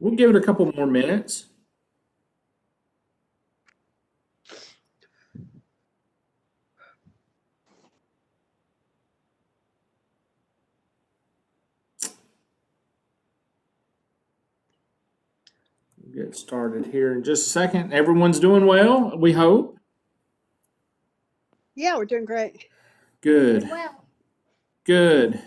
We'll give it a couple more minutes. We'll get started here in just a second. Everyone's doing well, we hope. Yeah, we're doing great. Good. Good.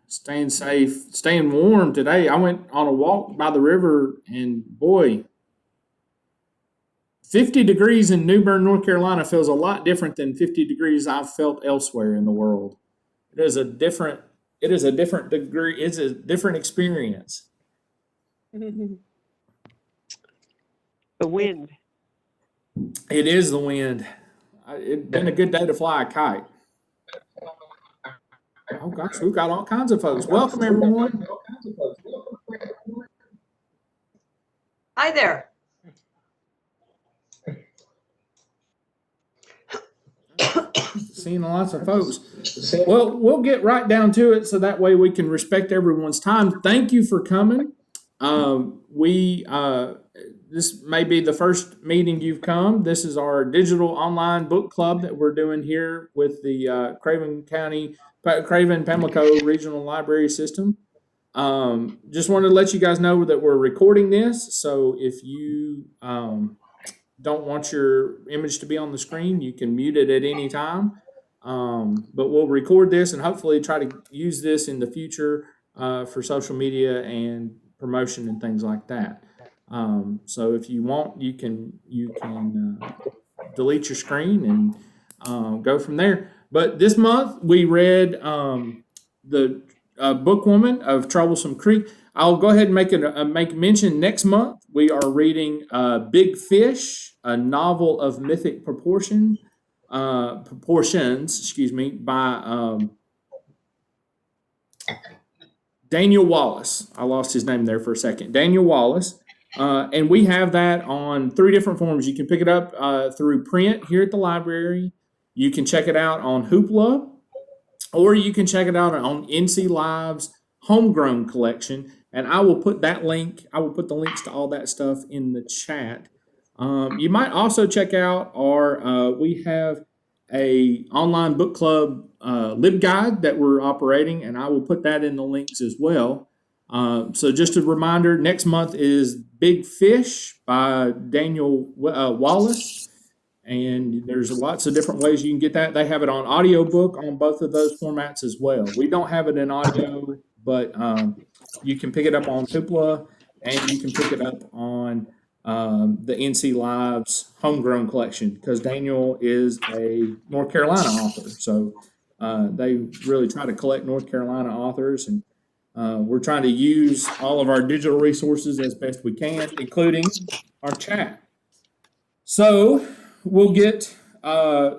Staying safe, staying warm today. I went on a walk by the river and boy, 50 degrees in New Bern, North Carolina feels a lot different than 50 degrees I've felt elsewhere in the world. It is a different degree, it's a different experience. The wind. It is the wind. It's been a good day to fly a kite. Oh gosh, we've got all kinds of folks. Welcome everyone. Hi there. Seeing lots of folks. Well, we'll get right down to it so that way we can respect everyone's time. Thank you for coming. This may be the first meeting you've come. This is our digital online book club that we're doing here with the Craven Pamlico Regional Library System. Just wanted to let you guys know that we're recording this, so if you don't want your image to be on the screen, you can mute it at any time. But we'll record this and hopefully try to use this in the future for social media and promotion and things like that. So if you want, you can delete your screen and go from there. But this month we read the Bookwoman of Troublesome Creek. I'll go ahead and make mention next month we are reading Big Fish, a novel of mythic proportions, by Daniel Wallace. I lost his name there for a second. Daniel Wallace. And we have that on 3 different forms. You can pick it up through print here at the library. You can check it out on Hoopla, or you can check it out on NC Live's Homegrown Collection. And I will put the links to all that stuff in the chat. You might also check out we have a online book club LibGuide that we're operating, and I will put that in the links as well. So just a reminder, next month is Big Fish by Daniel Wallace, and there's lots of different ways you can get that. They have it on audiobook on both of those formats as well. We don't have it in audio, but you can pick it up on Hoopla, and you can pick it up on the NC Live's Homegrown Collection, because Daniel is a North Carolina author. So they really try to collect North Carolina authors, and we're trying to use all of our digital resources as best we can, including our chat. So we'll get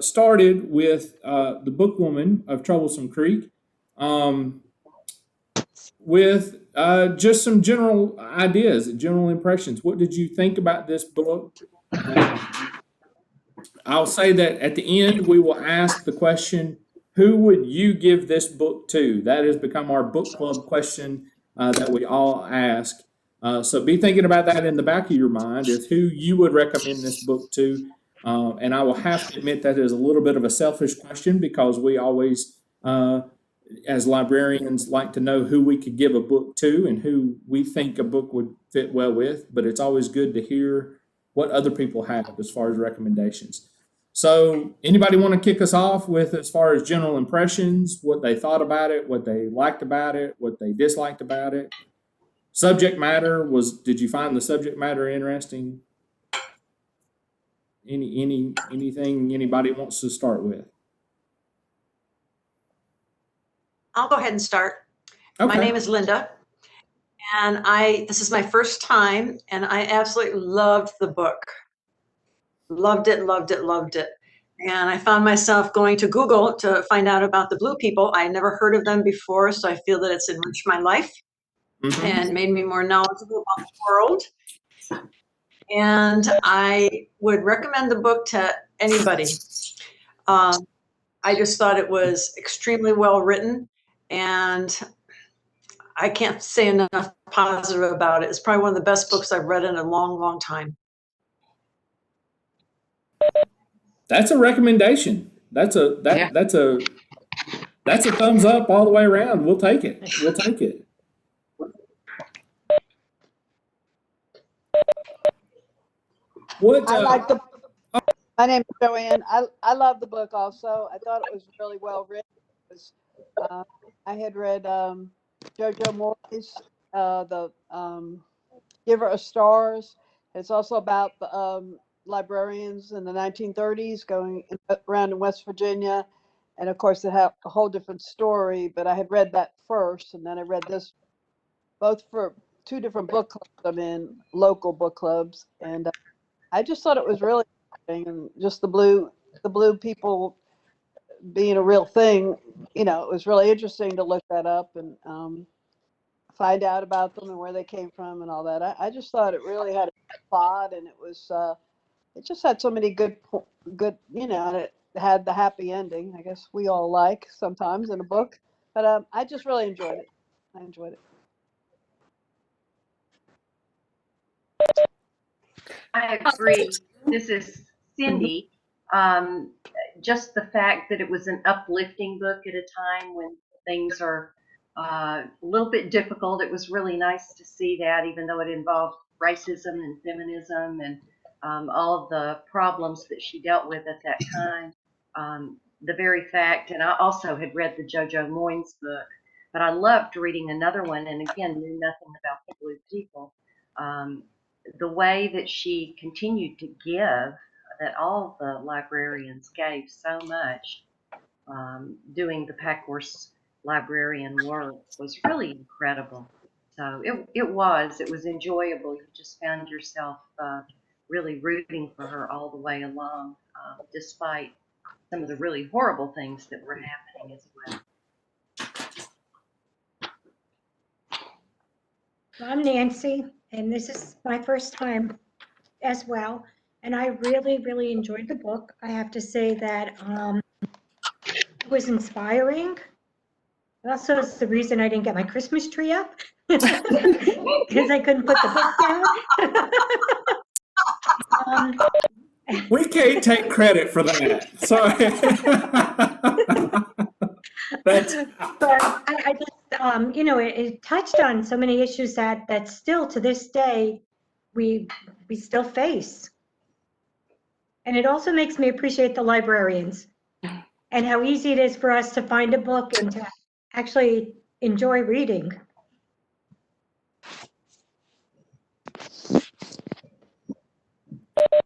started with the Bookwoman of Troublesome Creek with just some general ideas, general impressions. What did you think about this book? I'll say that at the end we will ask the question, who would you give this book to? That has become our book club question that we all ask. So be thinking about that in the back of your mind, is who you would recommend this book to. And I will have to admit that is a little bit of a selfish question, because we always, as librarians, like to know who we could give a book to and who we think a book would fit well with. But it's always good to hear what other people have as far as recommendations. So anybody want to kick us off with, as far as general impressions, what they thought about it, what they liked about it, what they disliked about it? Subject matter did you find the subject matter interesting? Anything anybody wants to start with? I'll go ahead and start. Okay. My name is Linda, and this is my first time, and I absolutely loved the book. Loved it, loved it, loved it. And I found myself going to Google to find out about the Blue People. I never heard of them before, so I feel that it's enriched my life and made me more knowledgeable about the world. And I would recommend the book to anybody. I just thought it was extremely well written, and I can't say enough positive about it. It's probably one of the best books I've read in a long, long time. That's a recommendation. That's a thumbs up all the way around. We'll take it. We'll take it. What? I like the. My name is Joanne. I love the book also. I thought it was really well written. It was, I had read Jojo Moyes, the Giver of Stars. It's also about the librarians in the 1930s going around in West Virginia. And of course, it had a whole different story, but I had read that first, and then I read this, both for two different book clubs I'm in, local book clubs. And I just thought it was really interesting, and just the blue people being a real thing. You know, it was really interesting to look that up and find out about them and where they came from and all that. I just thought it really had a plot, and it was it just had so many good, you know, and it had the happy ending. I guess we all like sometimes in a book, but I just really enjoyed it. I enjoyed it. I agree. This is Cindy. Just the fact that it was an uplifting book at a time when things are a little bit difficult, it was really nice to see that, even though it involved racism and feminism and all of the problems that she dealt with at that time. The very fact, and I also had read the Jojo Moyes book, but I loved reading another one, and again, knew nothing about the Blue People. The way that she continued to give, that all the librarians gave so much, doing the Packhorse librarian work was really incredible. So it was enjoyable. You just found yourself really rooting for her all the way along, despite some of the really horrible things that were happening as well. I'm Nancy, and this is my first time as well. And I really, really enjoyed the book. I have to say that it was inspiring. Also, it's the reason I didn't get my Christmas tree up because I couldn't put the book down. We can't take credit for that. Sorry. But I just, you know, it touched on so many issues that still to this day we still face. And it also makes me appreciate the librarians and how easy it is for us to find a book and to actually enjoy reading.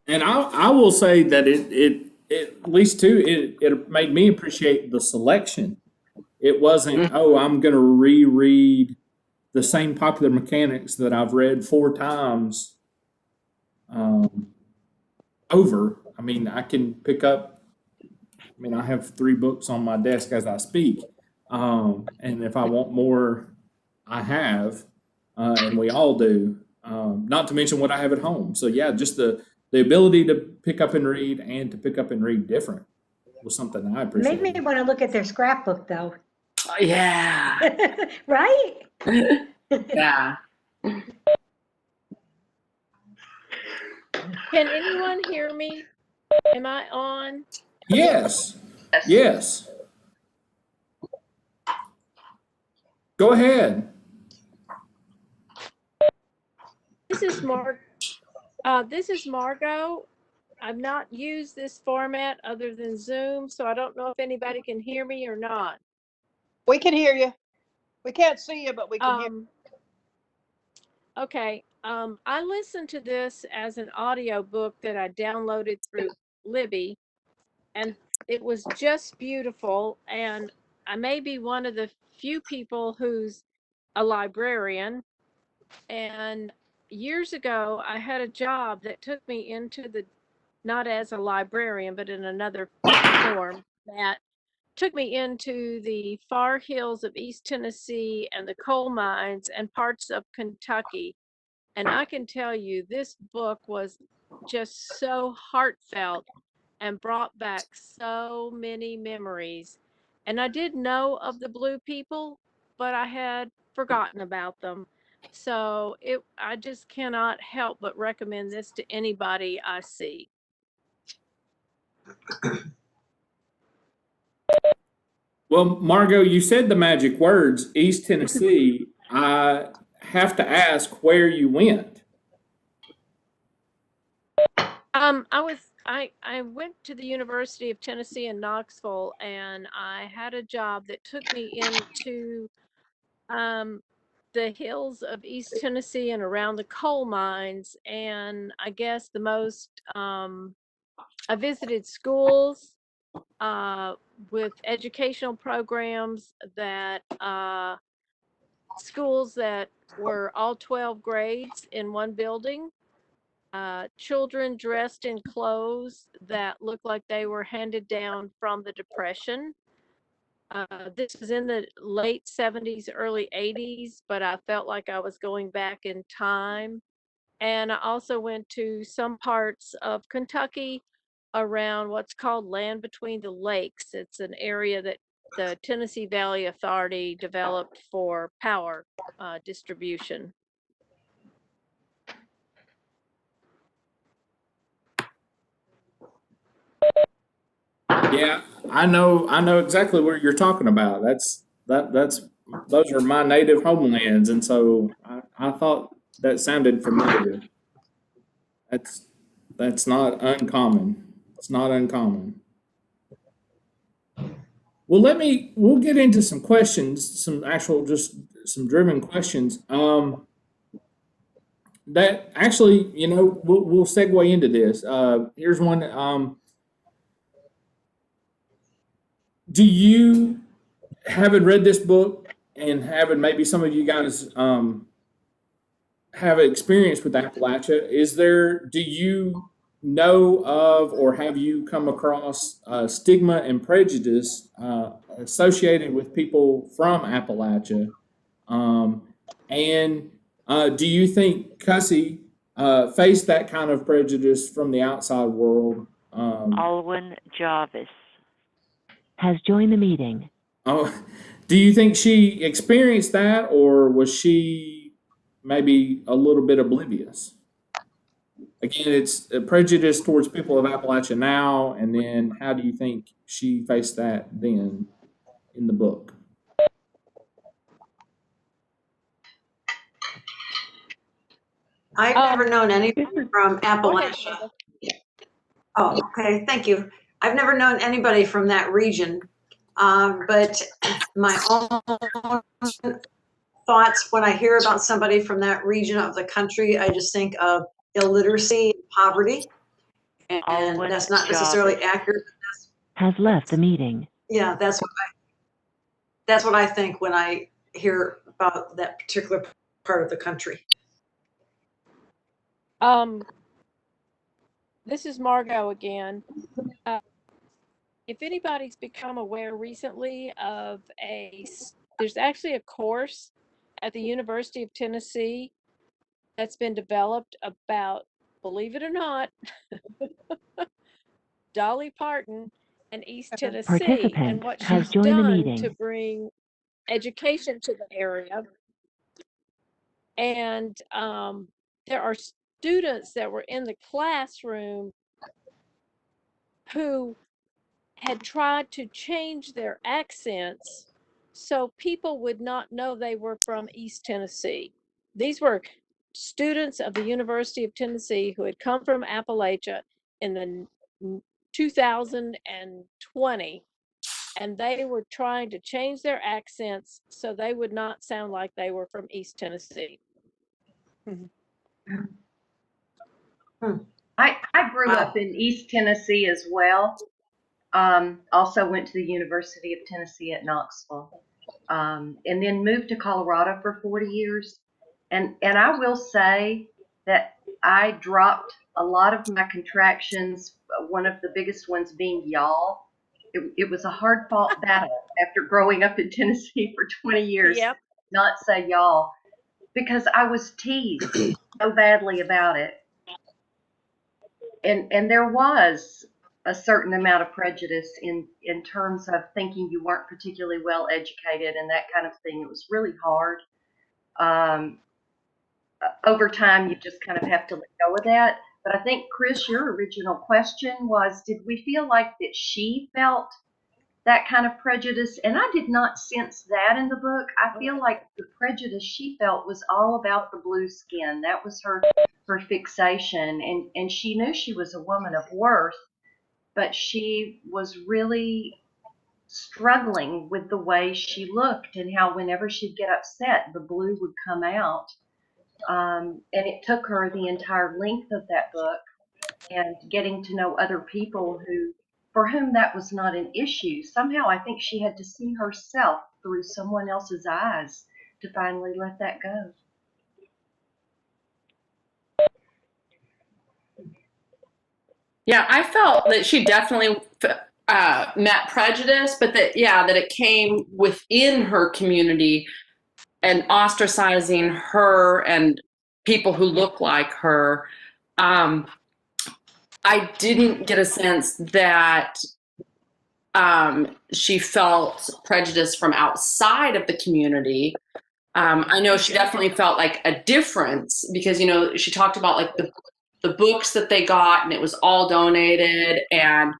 And I will say that it at least too it made me appreciate the selection. It wasn't, oh, I'm going to reread the same popular mechanics that I've read 4 times over. I mean, I can pick up. I mean, I have 3 books on my desk as I speak, and if I want more, I have, and we all do. Not to mention what I have at home. So yeah, just the ability to pick up and read and to pick up and read different was something I It made appreciated. me want to look at their scrapbook though. Oh, yeah. Right? Yeah. Can anyone hear me? Am I on? Yes. Yes. Go ahead. This is Margot. I've not used this format other than Zoom, so I don't know if anybody can hear me or not. We can hear you. We can't see you, but we can hear. Okay. I listened to this as an audio book that I downloaded through Libby, and it was just beautiful. And I may be one of the few people who's a librarian. And years ago, I had a job that took me into the, not as a librarian, but in another form, that took me into the far hills of East Tennessee and the coal mines and parts of Kentucky. And I can tell you, this book was just so heartfelt and brought back so many memories. And I did know of the Blue People, but I had forgotten about them. So I just cannot help but recommend this to anybody I see. Well, Margot, you said the magic words, East Tennessee. I have to ask where you went. I went to the University of Tennessee in Knoxville, and I had a job that took me into the hills of East Tennessee and around the coal mines. And I guess the most I visited schools with educational programs that schools that were all 12 grades in one building. Children dressed in clothes that looked like they were handed down from the Depression. This was in the late 70s, early 80s, but I felt like I was going back in time. And I also went to some parts of Kentucky around what's called Land Between the Lakes. It's an area that the Tennessee Valley Authority developed for power distribution. Yeah, I know exactly what you're talking about. That's those are my native homelands, and so I thought that sounded familiar. That's that's not uncommon. It's not uncommon. Well, we'll get into some questions, some actual just some driven questions. That actually, we'll segue into this. Here's one. Do you, having read this book and having maybe some of you guys have experience with Appalachia, do you know of or have you come across stigma and prejudice associated with people from Appalachia? And do you think Cussy faced that kind of prejudice from the outside world? Alwyn Jarvis has joined the meeting. Oh, do you think she experienced that, or was she maybe a little bit oblivious? Again, it's a prejudice towards people of Appalachia now, and then how do you think she faced that then in the book? I've never known anybody from Go ahead, Appalachia. Brenda. Oh, okay, thank you. I've never known anybody from that region, but my own thoughts when I hear about somebody from that region of the country, I just think of illiteracy and poverty, and Alwyn that's not necessarily Jarvis accurate. has left the meeting. Yeah, that's what I think when I hear about that particular part of the country. This is Margot again. If anybody's become aware recently of there's actually a course at the University of Tennessee that's been developed about, believe it or not, Dolly Parton and East Tennessee and Participant what has she's joined the done meeting. to bring education to the area. And there are students that were in the classroom who had tried to change their accents so people would not know they were from East Tennessee. These were students of the University of Tennessee who had come from Appalachia in the 2020, and they were trying to change their accents so they would not sound like they were from East Tennessee. I grew up in East Tennessee as well. Also went to the University of Tennessee at Knoxville, and then moved to Colorado for 40 years. And I will say that I dropped a lot of my contractions. One of the biggest ones being y'all. It was a hard fought battle after growing up in Tennessee for 20 years, Yep. not say y'all, because I was teased so badly about it. And there was a certain amount of prejudice in terms of thinking you weren't particularly well educated and that kind of thing. It was really hard. Over time, you just kind of have to let go of that. But I think, Chris, your original question was, did we feel like that she felt that kind of prejudice? And I did not sense that in the book. I feel like the prejudice she felt was all about the blue skin. That was her fixation. And she knew she was a woman of worth, but she was really struggling with the way she looked and how whenever she'd get upset, the blue would come out. And it took her the entire length of that book and getting to know other people for whom that was not an issue. Somehow I think she had to see herself through someone else's eyes to finally let that go. Yeah, I felt that she definitely met prejudice, but that it came within her community and ostracizing her and people who look like her. I didn't get a sense that she felt prejudice from outside of the community. I know she definitely felt like a difference because, she talked about like the books that they got and it was all donated and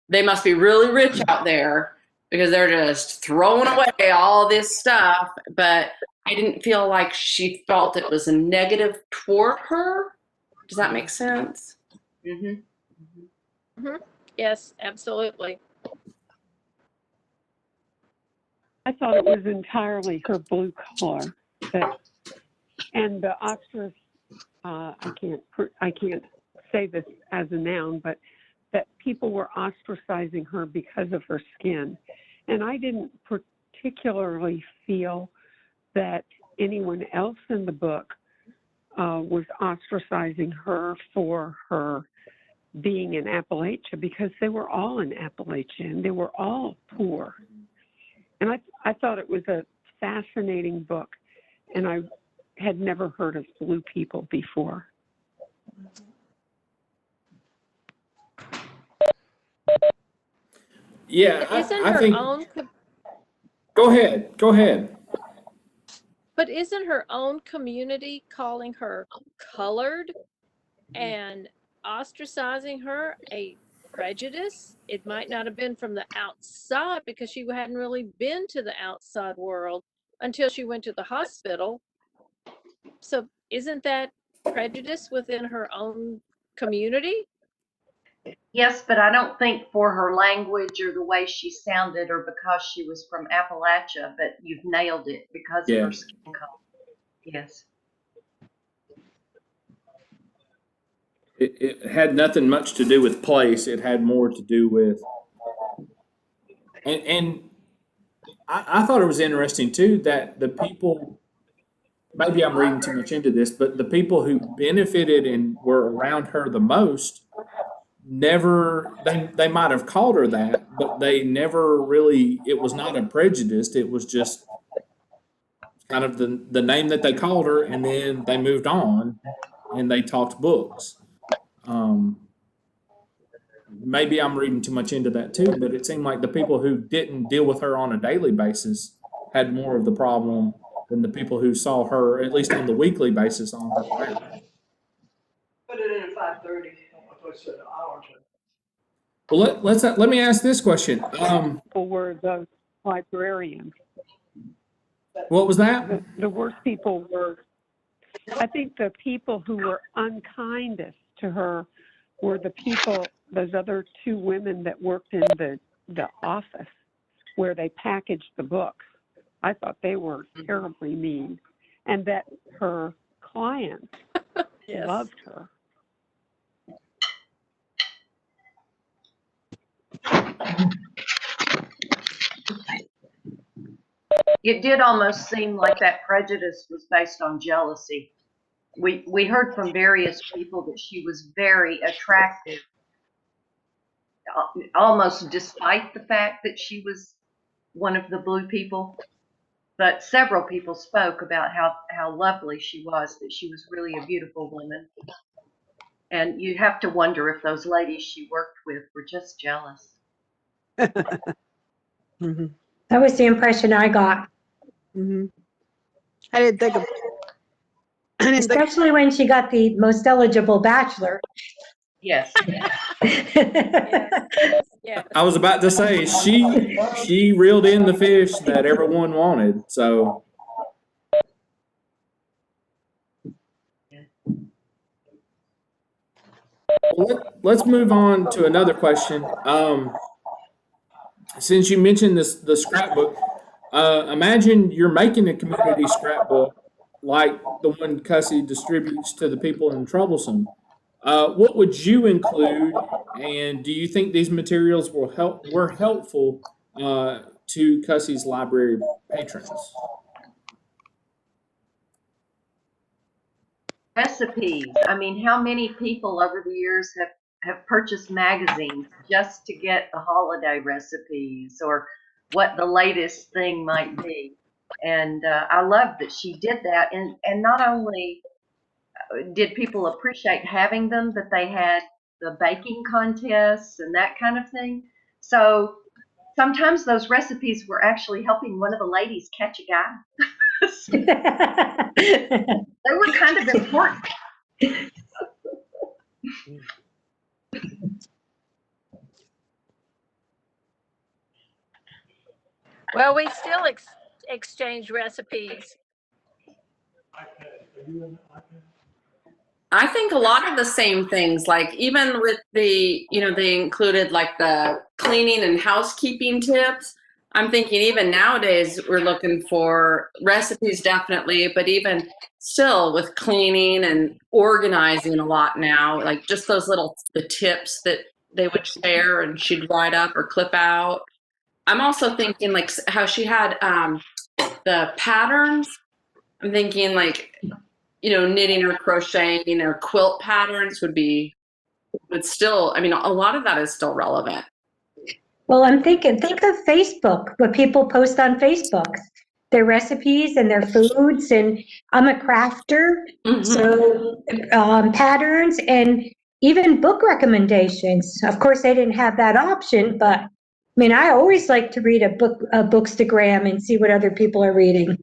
they must be really rich out there because they're just throwing away all this stuff. But I didn't feel like she felt it was a negative toward her. Does that make sense? Mm-hmm. Yes, absolutely. I thought it was entirely her blue collar and the ostrich. I can't say this as a noun, but that people were ostracizing her because of her skin, and I didn't particularly feel that anyone else in the book was ostracizing her for her being in Appalachia because they were all in Appalachia and they were all poor. And I thought it was a fascinating book, and I had never heard of blue people before. Yeah, But isn't I her think. own Go ahead. Go ahead. but isn't her own community calling her colored and ostracizing her a prejudice? It might not have been from the outside because she hadn't really been to the outside world until she went to the hospital. So isn't that prejudice within her own community? Yes, but I don't think for her language or the way she sounded or because she was from Appalachia, but you've nailed it because of Yeah. her skin color. Yes. It had nothing much to do with place. It had more to do with, and I thought it was interesting too that the people, maybe I'm reading too much into this, but the people who benefited and were around her the most never, they might have called her that, but they never really, it was not a prejudice. It was just kind of the name that they called her, and then they moved on and they talked books. Maybe I'm reading too much into that too, but it seemed like the people who didn't deal with her on a daily basis had more of the problem than the people who saw her, at least on the weekly basis, on her page. Put it in at 5:30. I thought I said an hour. Well, let me ask this question. People were the librarians. What was that? The worst people were, I think the people who were unkindest to her were the people, those other two women that worked in the office where they packaged the books. I thought they were terribly mean, and that her clients Yes. loved her. It did almost seem like that prejudice was based on jealousy. We heard from various people that she was very attractive, almost despite the fact that she was one of the blue people. But several people spoke about how lovely she was, that she was really a beautiful woman. And you have to wonder if those ladies she worked with were just jealous. Mm-hmm. That was the impression I got. Mm-hmm. I didn't think of Especially when she got the most eligible bachelor. Yes. Yeah. I was about to say she reeled in the fish that everyone wanted. So let's move on to another question. Since you mentioned the scrapbook, imagine you're making a community scrapbook like the one Cussy distributes to the people in Troublesome. What would you include, and do you think these materials were helpful to Cussy's library patrons? Recipes. I mean, how many people over the years have purchased magazines just to get the holiday recipes or what the latest thing might be? And I love that she did that. And not only did people appreciate having them, but they had the baking contests and that kind of thing. So sometimes those recipes were actually helping one of the ladies catch a guy. They were kind of important. Well, we still exchange recipes. I think a lot of the same things, like even with the, they included like the cleaning and housekeeping tips. I'm thinking even nowadays we're looking for recipes definitely, but even still with cleaning and organizing a lot now, like just those the tips that they would share and she'd write up or clip out. I'm also thinking like how she had the patterns. I'm thinking like, knitting or crocheting or quilt patterns would still, I mean, a lot of that is still relevant. Well, I'm thinking, think of Facebook, what people post on Facebook, their recipes and their foods. And I'm a crafter, so patterns and even book recommendations. Of course, they didn't have that option, but I mean, I always like to read a bookstagram and see what other people are reading.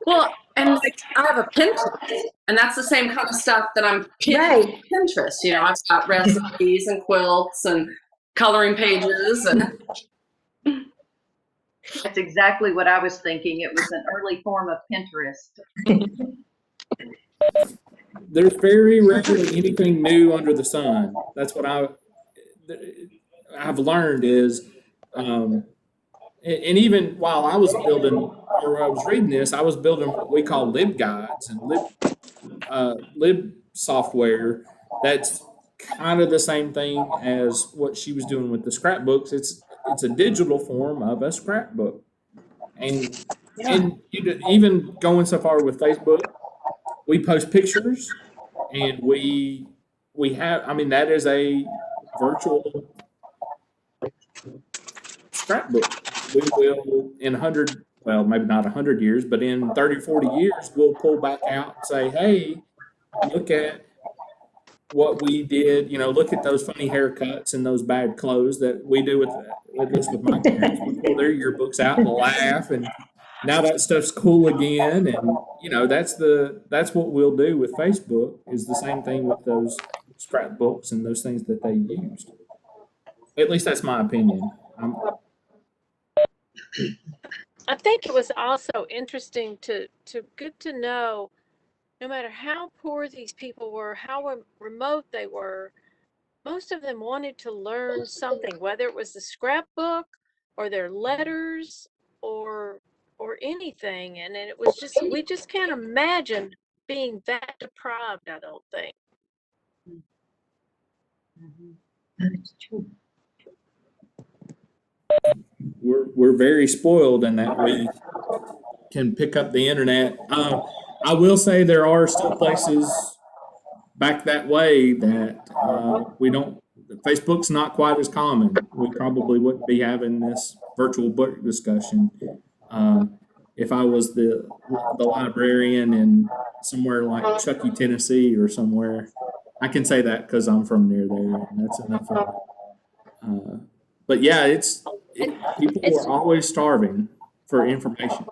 Well, and like I have a Pinterest, and that's the same kind of stuff that I'm pinning Right. Pinterest. I've got recipes and quilts and coloring pages, and That's exactly what I was thinking. It was an early form of Pinterest. There's very rarely anything new under the sun. That's what I've learned is, and even while I was building or I was reading this, I was building what we call lib guides and lib software. That's kind of the same thing as what she was doing with the scrapbooks. It's a digital form of a scrapbook, and even going so far with Facebook, we post pictures, and we have. I mean, that is a virtual scrapbook. We will in 100, well, maybe not 100 years, but in 30, 40 years, we'll pull back out and say, hey, look at what we did. Look at those funny haircuts and those bad clothes that we do with my parents. We pull their yearbooks out and laugh, and now that stuff's cool again. And that's what we'll do with Facebook. Is the same thing with those scrapbooks and those things that they used. At least that's my opinion. I think it was also interesting to good to know, no matter how poor these people were, how remote they were, most of them wanted to learn something, whether it was the scrapbook or their letters or anything. And it was just, we just can't imagine being that deprived, I don't think. That's true. We're very spoiled in that we can pick up the internet. I will say there are still places back that way that we don't. Facebook's not quite as common. We probably wouldn't be having this virtual book discussion if I was the librarian in somewhere like Chuckey, Tennessee, or somewhere. I can say that because I'm from near there, and that's enough of it. But yeah, people are always starving for information.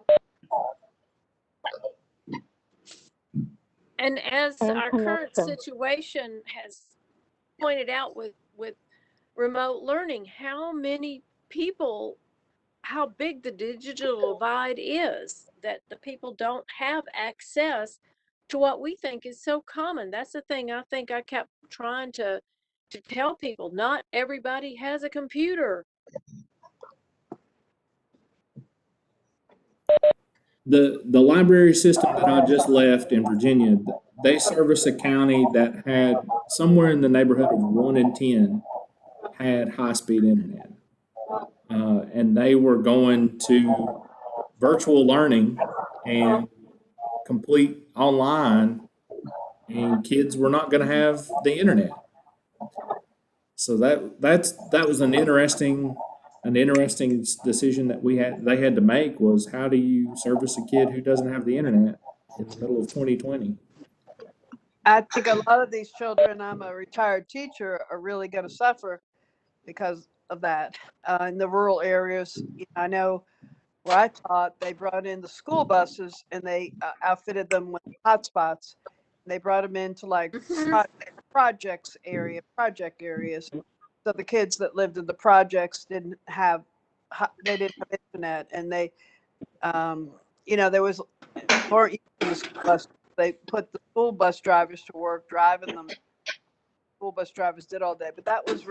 And as And our current connection. situation has pointed out with remote learning, how many people, how big the digital divide is, that the people don't have access to what we think is so common. That's the thing I think I kept trying to tell people. Not everybody has a computer. The library system that I just left in Virginia, they service a county that had somewhere in the neighborhood of 1 in 10 had high-speed internet. And they were going to virtual learning and complete online, and kids were not going to have the internet. So that was an interesting decision that they had to make, was how do you service a kid who doesn't have the internet in the middle of 2020? I think a lot of these children, I'm a retired teacher, are really going to suffer because of that. In the rural areas, I know where I taught, they brought in the school buses and they outfitted them with hotspots. They brought them into like project areas. So the kids that lived in the projects didn't have internet, and they, there was more using the school bus. They put the school bus drivers to work driving them. School bus drivers did all day, but that was,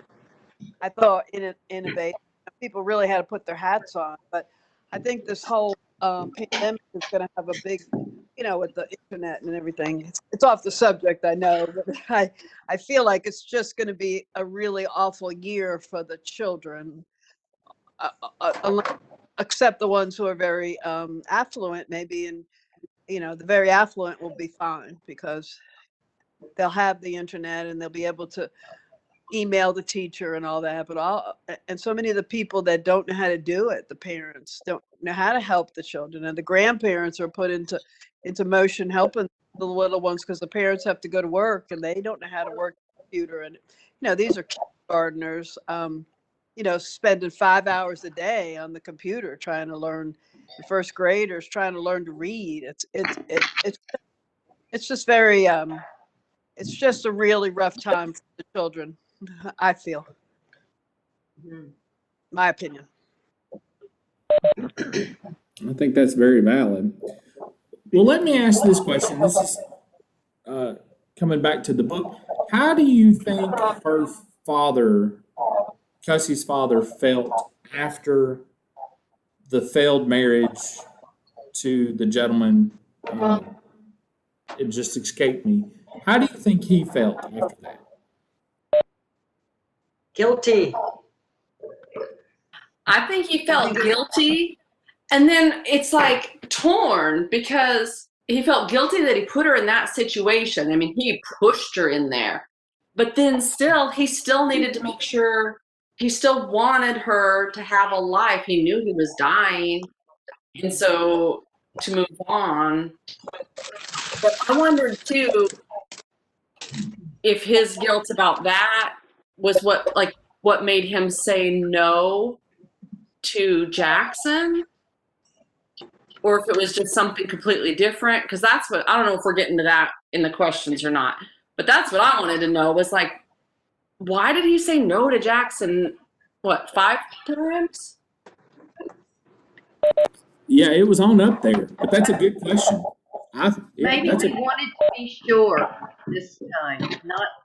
I thought, innovative. People really had to put their hats on. But I think this whole pandemic is going to have a big, with the internet and everything. It's off the subject, I know, but I feel like it's just going to be a really awful year for the children, except the ones who are very affluent, maybe, and the very affluent will be fine because they'll have the internet and they'll be able to email the teacher and all that. And so many of the people that don't know how to do it, the parents don't know how to help the children, and the grandparents are put into motion helping the little ones because the parents have to go to work and they don't know how to work the computer. And these are kindergartners, spending 5 hours a day on the computer trying to learn. The first graders trying to learn to read. It's just very it's just a really rough time for the children, I feel. My opinion. I think that's very valid. Well, let me ask this question. This is coming back to the book. How do you think her father, Cussie's father, felt after the failed marriage to the gentleman? It just escaped me. How do you think he felt after that? Guilty. I think he felt guilty. And then it's like torn because he felt guilty that he put her in that situation. I mean, he pushed her in there. But then still, he still needed to make sure, he still wanted her to have a life. He knew he was dying. And so to move on. But I wondered too if his guilt about that was what made him say no to Jackson, or if it was just something completely different. Because that's what, I don't know if we're getting to that in the questions or not, but that's what I wanted to know, was like, why did he say no to Jackson, 5 times? Yeah, it was on up there, but that's a good question. Maybe he wanted to be sure this time,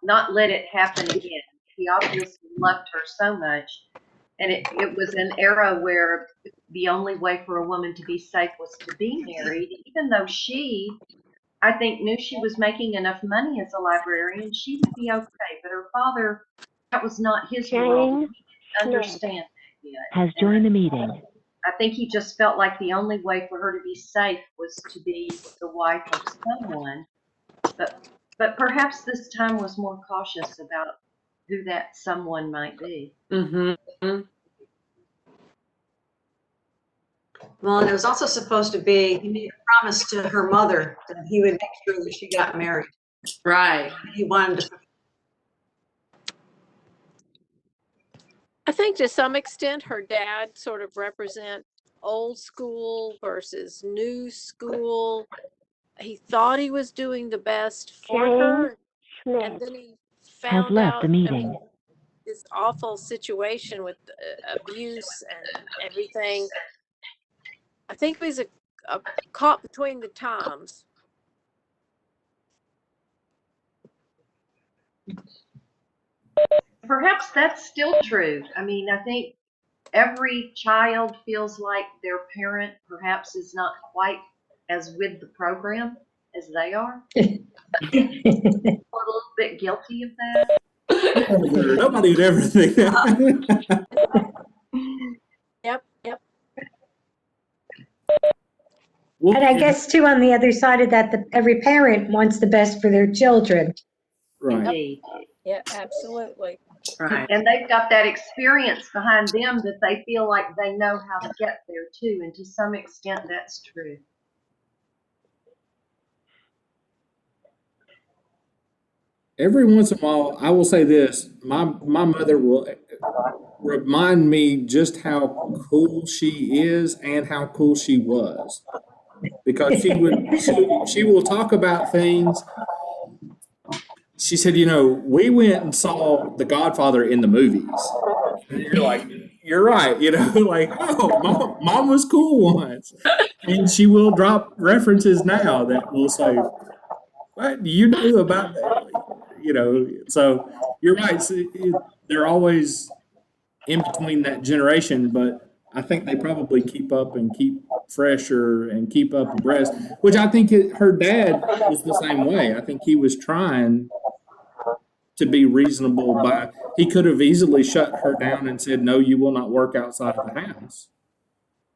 not let it happen again. He obviously loved her so much, and it was an era where the only way for a woman to be safe was to be married, even though she, I think, knew she was making enough money as a librarian, she would be okay. But her father, that was not his world. He didn't understand that yet. Has joined the meeting. I think he just felt like the only way for her to be safe was to be the wife of someone. But perhaps this time was more cautious about who that someone might be. Mm-hmm. Well, and it was also supposed to be, he made a promise to her mother that he would make sure that she got married. Right. He wanted to. I think to some extent her dad sort of represent old school versus new school. he thought he was doing the best for her, and then he Has found left out, the meeting. this awful situation with abuse and everything. I think he was a caught between the times. Perhaps that's still true. I mean, I think every child feels like their parent perhaps is not quite as with the program as they are. A little bit guilty of that. Nobody would ever think that. Yep. Well, And I guess too, on the other side of that, every parent wants the best for their children. right. Indeed. Yeah, absolutely. Right. And they've got that experience behind them that they feel like they know how to get there too. And to some extent, that's true. Every once in a while, I will say this: my mother will remind me just how cool she is and how cool she was, because she will talk about things. She said, we went and saw The Godfather in the movies. And you're like, you're right, like, oh, mom was cool once. And she will drop references now that will say, what you knew about that? So you're right. They're always in between that generation, but I think they probably keep up and keep fresher and keep up abreast, which I think her dad was the same way. I think he was trying to be reasonable he could have easily shut her down and said, no, you will not work outside of the house.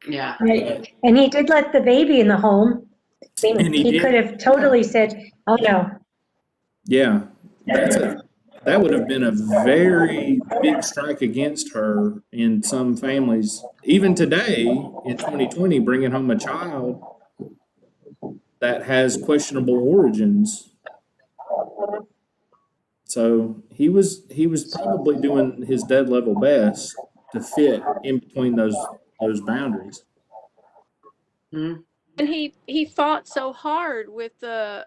Yeah. Right. And he did let the baby in the home. I mean, And he he did. could have totally said, oh no. Yeah. That would have been a very big strike against her in some families. Even today in 2020, bringing home a child that has questionable origins. So he was probably doing his dead level best to fit in between those boundaries. Mhm. And he fought so hard with the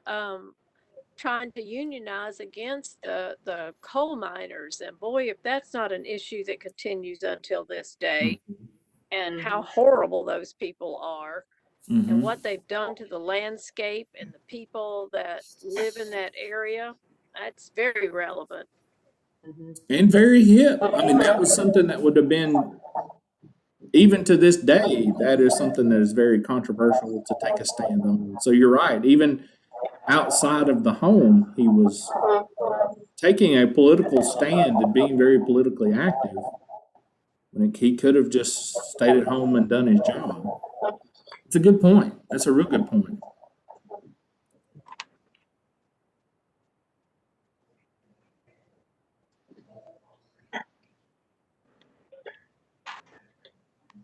trying to unionize against the coal miners, and boy, if that's not an issue that continues until this day, and how horrible those people are, and what they've done to the landscape and the people that live in that area, that's very relevant. And very hip. I mean, that was something that would have been, even to this day, that is something that is very controversial to take a stand on. So you're right. Even outside of the home, he was taking a political stand and being very politically active when he could have just stayed at home and done his job. It's a good point. That's a real good point.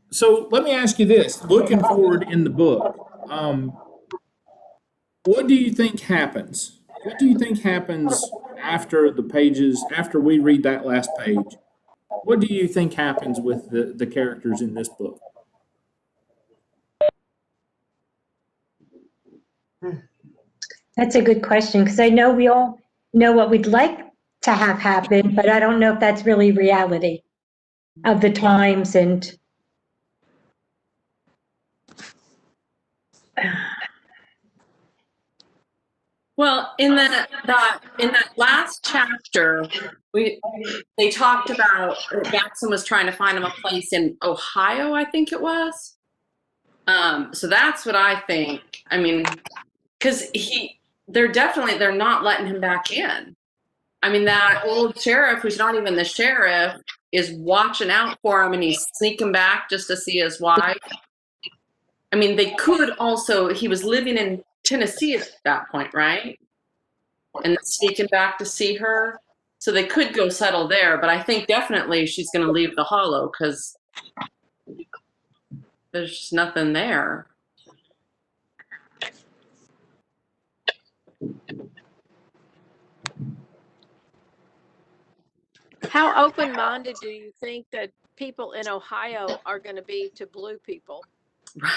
So let me ask you this: looking forward in the book, what do you think happens? What do you think happens after after we read that last page? What do you think happens with the characters in this book? That's a good question, because I know we all know what we'd like to have happen, but I don't know if that's really reality of the times and Well, in that last chapter, they talked about Jackson was trying to find him a place in Ohio, I think it was. So that's what I think. I mean, because they're not letting him back in. I mean, that old sheriff, who's not even the sheriff, is watching out for him, and he's sneaking back just to see his wife. I mean, they could also, he was living in Tennessee at that point, right? And sneaking back to see her. So they could go settle there, but I think definitely she's going to leave the hollow because there's just nothing there. How open-minded do you think that people in Ohio are going to be to blue people? Right.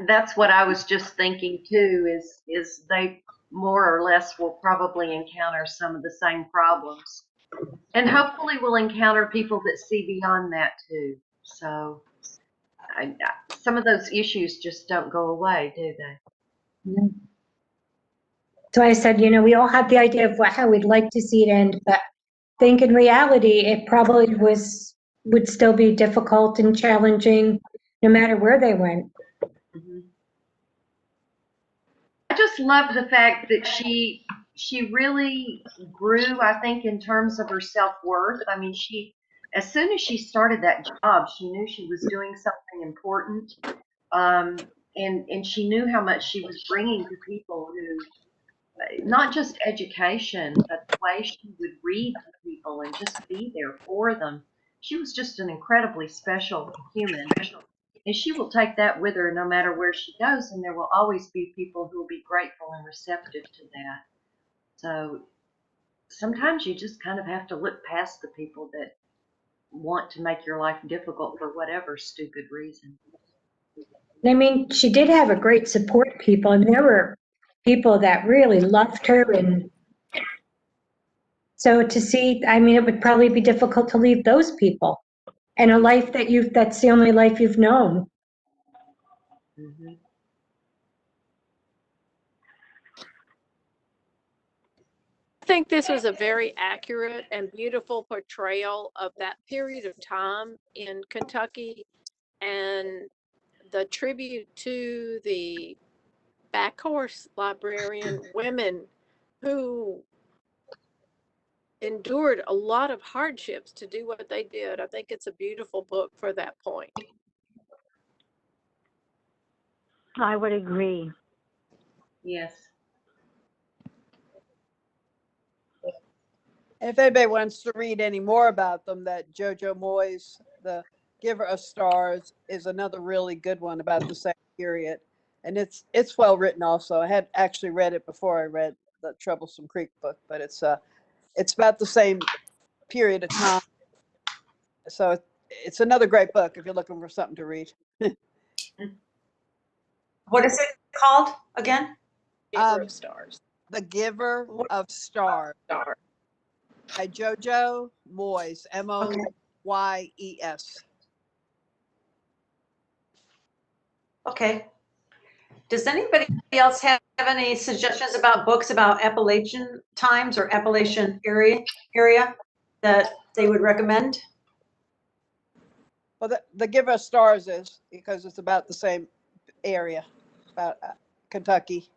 That's what I was just thinking too, is they more or less will probably encounter some of the same problems. And hopefully we'll encounter people that see beyond that too. So some of those issues just don't go away, do they? So I said, we all have the idea of how we'd like to see it end, but I think in reality, it probably would still be difficult and challenging no matter where they went. Mhm. I just love the fact that she really grew, I think, in terms of her self-worth. I mean, as soon as she started that job, she knew she was doing something important. And she knew how much she was bringing to people who, not just education, but the way she would read to people and just be there for them. She was just an incredibly special human. And she will take that with her no matter where she goes, and there will always be people who will be grateful and receptive to that. So sometimes you just kind of have to look past the people that want to make your life difficult for whatever stupid reason. I mean, she did have a great support people, and there were people that really loved her. And so to see, I mean, it would probably be difficult to leave those people and a life that's the only life you've known. Mm-hmm. I think this was a very accurate and beautiful portrayal of that period of time in Kentucky, and the tribute to the backhorse librarian women who endured a lot of hardships to do what they did. I think it's a beautiful book for that point. I would agree. Yes. If anybody wants to read any more about them, that Jojo Moyes, The Giver of Stars, is another really good one about the same period. And it's well written also. I had actually read it before I read the Troublesome Creek book, but it's about the same period of time. So it's another great book if you're looking for something to read. What is it called again? Giver of Stars. The Giver of Stars by Jojo Moyes, Moyes. Okay. Does anybody else have any suggestions about books about Appalachian times or Appalachian area that they would recommend? Well, the Giver of Stars is because it's about the same area, about Kentucky.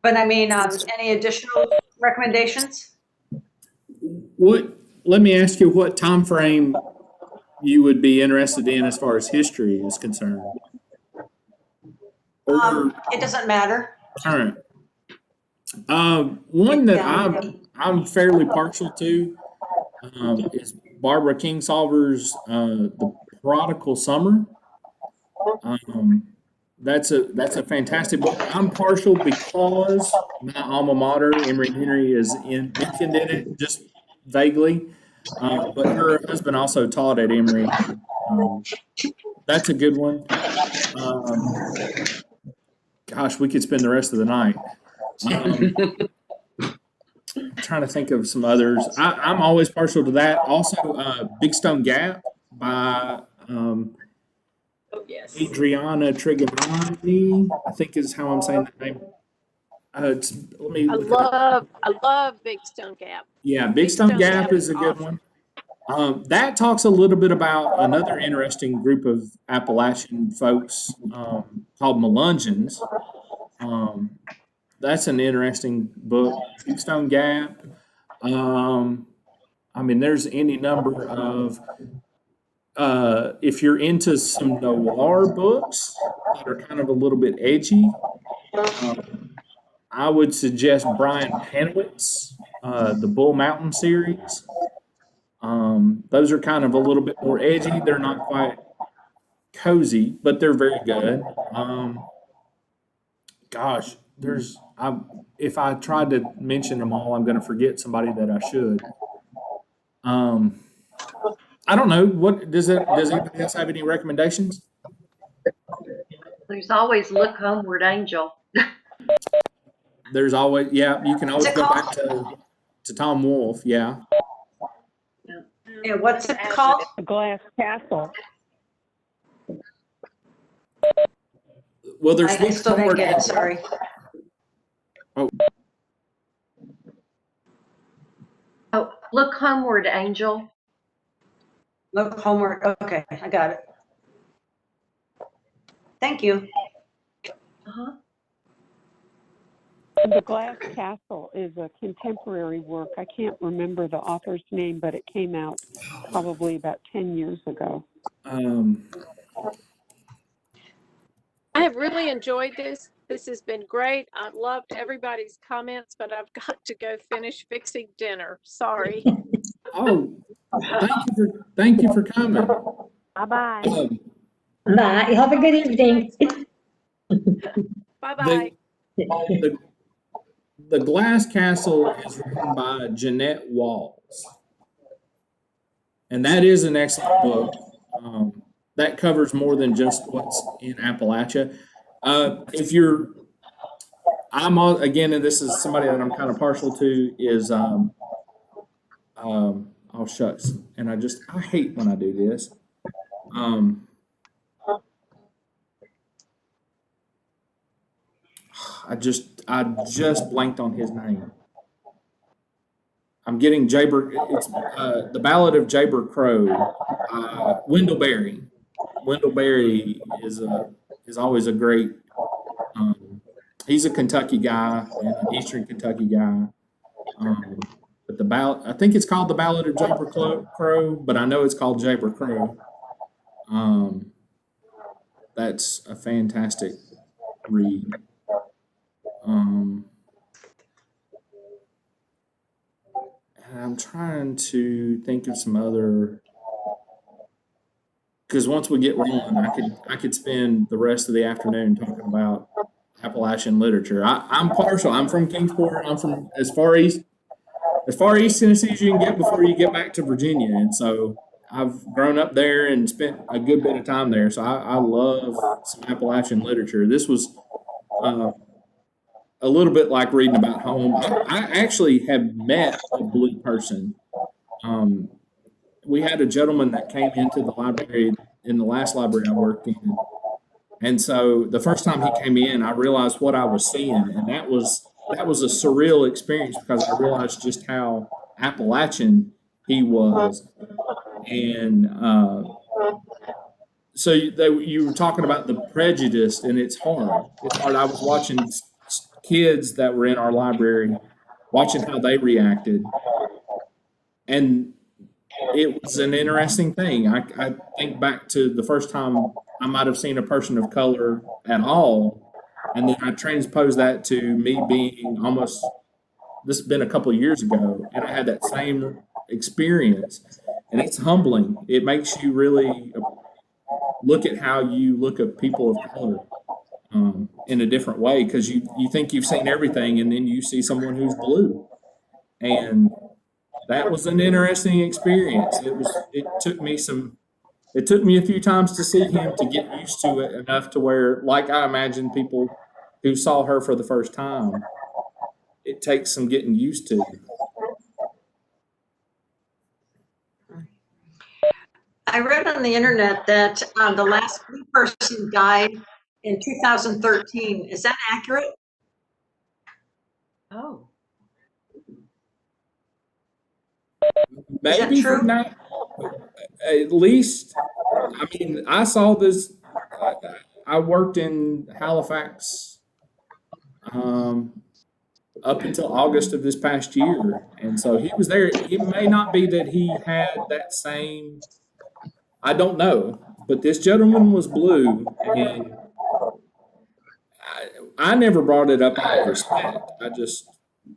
But I mean, any additional recommendations? Let me ask you what time frame you would be interested in as far as history is concerned, or It doesn't matter. current. One that Yeah. I'm fairly partial to is Barbara Kingsolver's The Prodigal Summer. That's a fantastic book. I'm partial because my alma mater, Emory Henry, is mentioned in it just vaguely, but her husband also taught at Emory. That's a good one. Gosh, we could spend the rest of the night. I'm trying to think of some others. I'm always partial to that. Also, Big Stone Gap by Oh, yes. Adriana Trigovani, I think is how I'm saying that name. Let me I look it up. love Big Stone Gap. Yeah, Big Stone Gap is a good awesome. one. That talks a little bit about another interesting group of Appalachian folks called Melungeons. That's an interesting book. Big Stone Gap. I mean, there's any number of. If you're into some noir books that are kind of a little bit edgy, I would suggest Brian Panowitz, the Bull Mountain series. Those are kind of a little bit more edgy. They're not quite cozy, but they're very good. Gosh, if I tried to mention them all, I'm going to forget somebody that I should. I don't know. What does anybody else have any recommendations? There's always Look Homeward, Angel. There's always, yeah, you can What's always it go back called? to Tom Wolfe. Yeah. Yeah, what's it Add called? The Glass Castle. Well, there's I still didn't get it, sorry. Oh, Look Homeward, Angel. Look homework, okay, I got it. Thank you. Uh-huh. The Glass Castle is a contemporary work. I can't remember the author's name, but it came out probably about 10 years ago. I have really enjoyed this. This has been great. I've loved everybody's comments, but I've got to go finish fixing dinner. Sorry. Oh, thank you for coming. Bye-bye. Bye. Have a good evening. Bye-bye. The Glass Castle is written by Jeanette Walls, and that is an excellent book. That covers more than just what's in Appalachia. If you're, again, and this is somebody that I'm kind of partial to, is oh shucks, and I hate when I do this. I just blanked on his name. I'm getting Jaber. It's the Ballad of Jaber Crow. Wendell Berry. Wendell Berry is always a great. He's a Kentucky guy and an Eastern Kentucky guy. But the ballad, I think it's called the Ballad of Jaber Crow, but I know it's called Jaber Crow. That's a fantastic read. And I'm trying to think of some other, because once we get rolling, I could spend the rest of the afternoon talking about Appalachian literature. I'm partial. I'm from Kingsport. I'm from as far east Tennessee as you can get before you get back to Virginia, and so I've grown up there and spent a good bit of time there. So I love some Appalachian literature. This was a little bit like reading about home. I actually have met a blue person. We had a gentleman that came into the library in the last library I worked in. And so the first time he came in, I realized what I was seeing. And that was a surreal experience because I realized just how Appalachian he was. And so you were talking about the prejudice, and it's hard. It's hard. I was watching kids that were in our library, watching how they reacted. And it was an interesting thing. I think back to the first time I might have seen a person of color at all, and then I transpose that to me being almost, this has been a couple of years ago, and I had that same experience, and it's humbling. It makes you really look at how you look at people of color in a different way, because you think you've seen everything, and then you see someone who's blue, and that was an interesting experience. It took me a few times to see him to get used to it enough to where, like I imagine people who saw her for the first time, it takes some getting used to. I read on the internet that the last blue person died in 2013. Is that accurate? Oh. Maybe true? not. At least, I mean, I saw this. I worked in Halifax up until August of this past year, and so he was there. It may not be that he had that same. I don't know, but this gentleman was blue, and I never brought it up out of respect. I just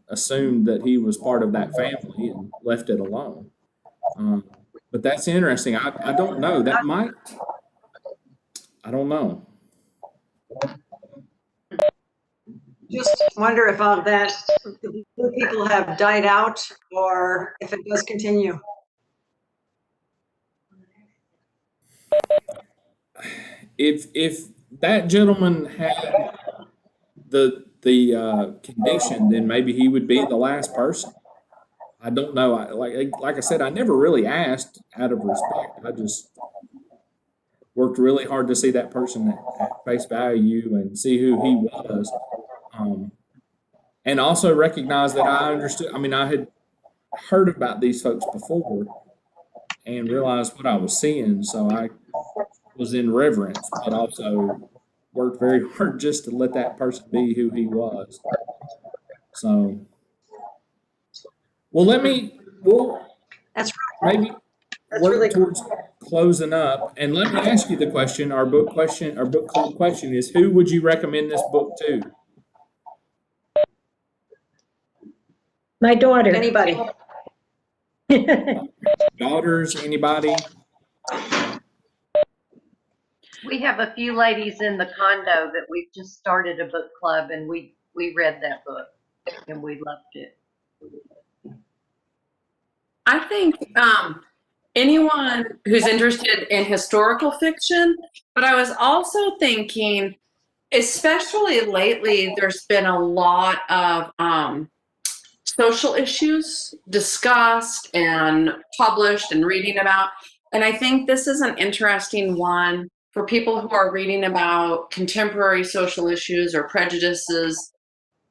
assumed that he was part of that family and left it alone. But that's interesting. I don't know. That might. I don't know. Just wonder if all that the blue people have died out or if it does continue. If that gentleman had the condition, then maybe he would be the last person. I don't know. Like I said, I never really asked out of respect. I just worked really hard to see that person at face value and see who he was, um, and also recognize that I understood. I mean, I had heard about these folks before and realized what I was seeing, so I was in reverence, but also worked very hard just to let that person be who he was. So, well, we'll That's maybe that's work really cool. towards closing up. And let me ask you the question. Our book club question is: who would you recommend this book to? My daughter. Anybody? Daughters? Anybody? We have a few ladies in the condo that we've just started a book club, and we read that book and we loved it. I think anyone who's interested in historical fiction, but I was also thinking, especially lately, there's been a lot of social issues discussed and published and reading about. And I think this is an interesting one for people who are reading about contemporary social issues or prejudices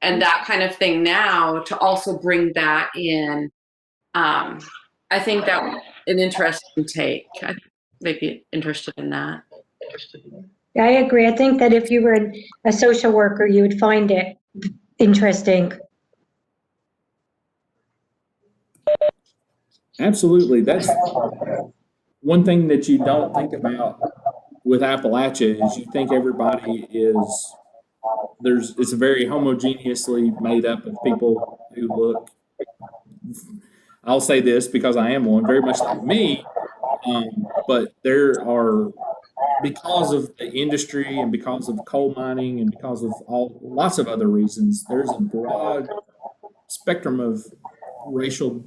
and that kind of thing now, to also bring that in. I think that was an interesting take. I may be interested in that. I agree. I think that if you were a social worker, you would find it interesting. Absolutely. That's one thing that you don't think about with Appalachia is you think everybody is it's very homogeneously made up of people who look, I'll say this because I am one, very much like me. But there are, because of the industry and because of coal mining and because of lots of other reasons, there's a broad spectrum of racial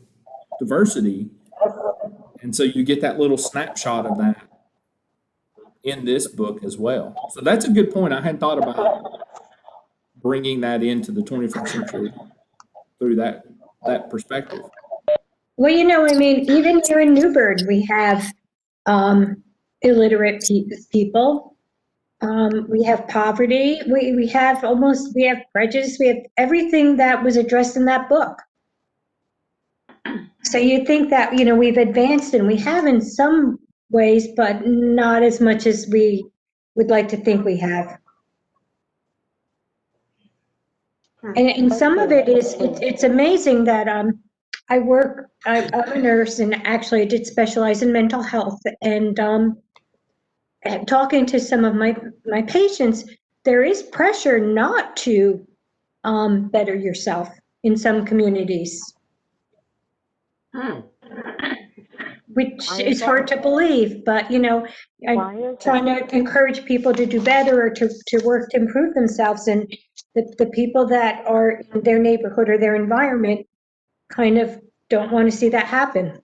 diversity. And so you get that little snapshot of that in this book as well. So that's a good point. I hadn't thought about bringing that into the 21st century through that perspective. Well, I mean, even here in Newburgh, we have illiterate people. We have poverty. We have prejudice. We have everything that was addressed in that book. So you think that, we've advanced, and we have in some ways, but not as much as we would like to think we have. And some of it is, it's amazing that I'm a nurse, and actually I did specialize in mental health, and talking to some of my patients, there is pressure not to better yourself in some communities, which is hard to believe, but I'm trying to encourage people to do better or to work to improve themselves, and the people that are in their neighborhood or their environment kind of don't want to see that happen.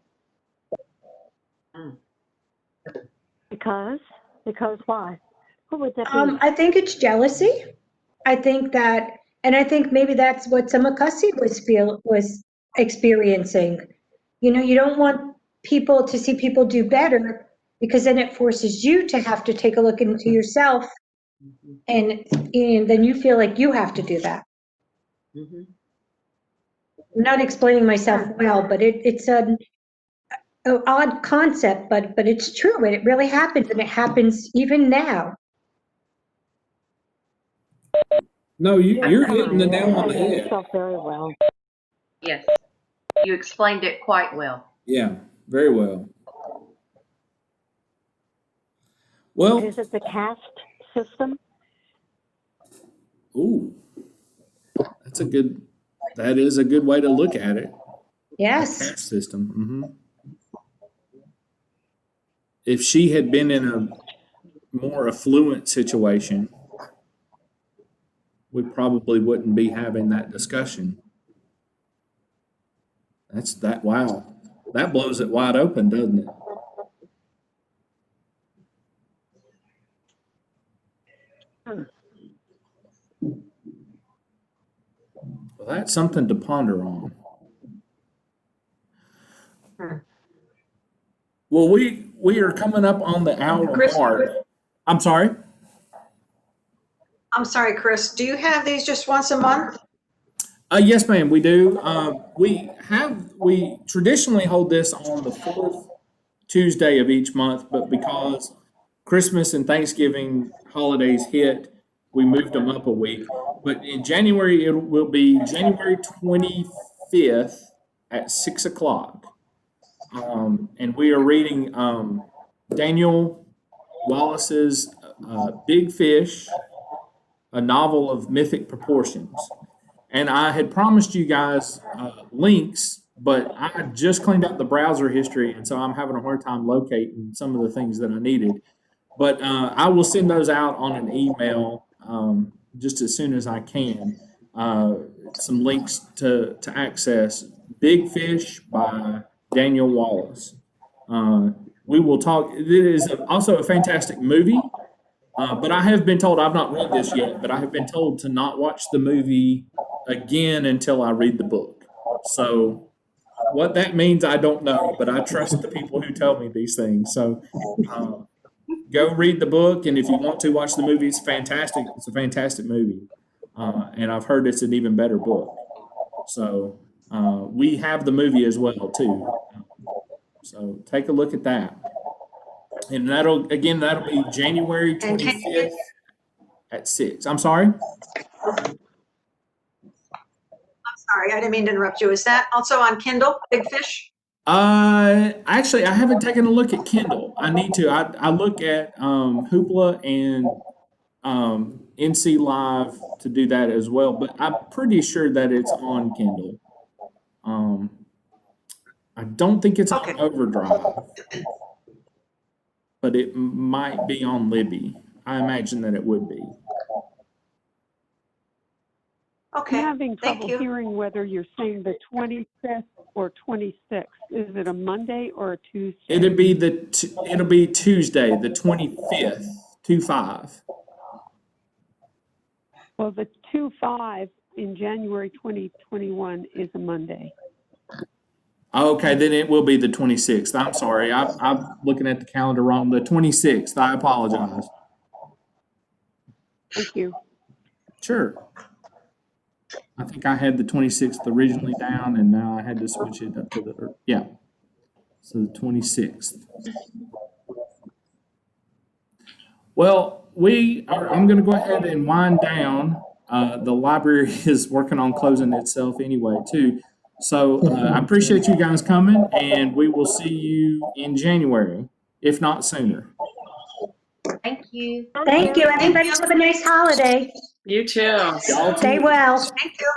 Because why? Who would that be? I think it's jealousy. I think that, and I think maybe that's what Samakasi was experiencing. You don't want people to see people do better, because then it forces you to have to take a look into yourself, and then you feel like you have to do that. I'm not explaining myself well, but it's an odd concept, but it's true, and it really happens, and it happens even now. No, you're hitting the nail on the You head. yourself very well. Yes, you explained it quite well. Yeah, very well. Well, Is it the caste system? ooh, that is a good way to look at it. Yes. Caste system. If she had been in a more affluent situation, we probably wouldn't be having that discussion. Wow. That blows it wide open, doesn't it? That's something to ponder on. Hmm. Well, we are coming up on the hour Chris, mark. I'm sorry. I'm sorry, Chris. Do you have these just once a month? Yes, ma'am, we do. We traditionally hold this on the fourth Tuesday of each month, but because Christmas and Thanksgiving holidays hit, we moved them up a week. But in January, it will be January 25th at 6 o'clock. And we are reading Daniel Wallace's Big Fish, a novel of mythic proportions. And I had promised you guys links, but I had just cleaned up the browser history, and so I'm having a hard time locating some of the things that I needed. But I will send those out on an email just as soon as I can. Some links to access Big Fish by Daniel Wallace. We will talk. It is also a fantastic movie. But I have been told, I've not read this yet, but I have been told to not watch the movie again until I read the book. So what that means, I don't know, but I trust the people who tell me these things. So go read the book, and if you want to watch the movie, it's fantastic. It's a fantastic movie. And I've heard it's an even better book. So we have the movie as well, too. So take a look at that. And that'll be January And 25th at 6. I'm sorry? Sorry, I didn't mean to interrupt you. Is that also on Kindle, Big Fish? Actually, I haven't taken a look at Kindle. I need to. I look at Hoopla and NC Live to do that as well, but I'm pretty sure that it's on Kindle. I don't think it's Okay. on Overdrive, but it might be on Libby. I imagine that it would be. I'm Okay, having thank trouble you. hearing whether you're saying the 25th or 26th. Is it a Monday or a Tuesday? It'll be Tuesday, the 25th, 25. Well, the 2/5 in January 2021 is a Monday. Okay, then it will be the 26th. I'm sorry. I'm looking at the calendar wrong. The 26th. I apologize. Thank you. Sure. I think I had the 26th originally down, and now I had to switch it up to the, yeah. So the 26th. Well, I'm going to go ahead and wind down. The library is working on closing itself anyway, too. So I appreciate you guys coming, and we will see you in January, if not sooner. Thank you. Thank you. Everybody have a nice holiday. You too. Y'all Stay too. well. Thank you.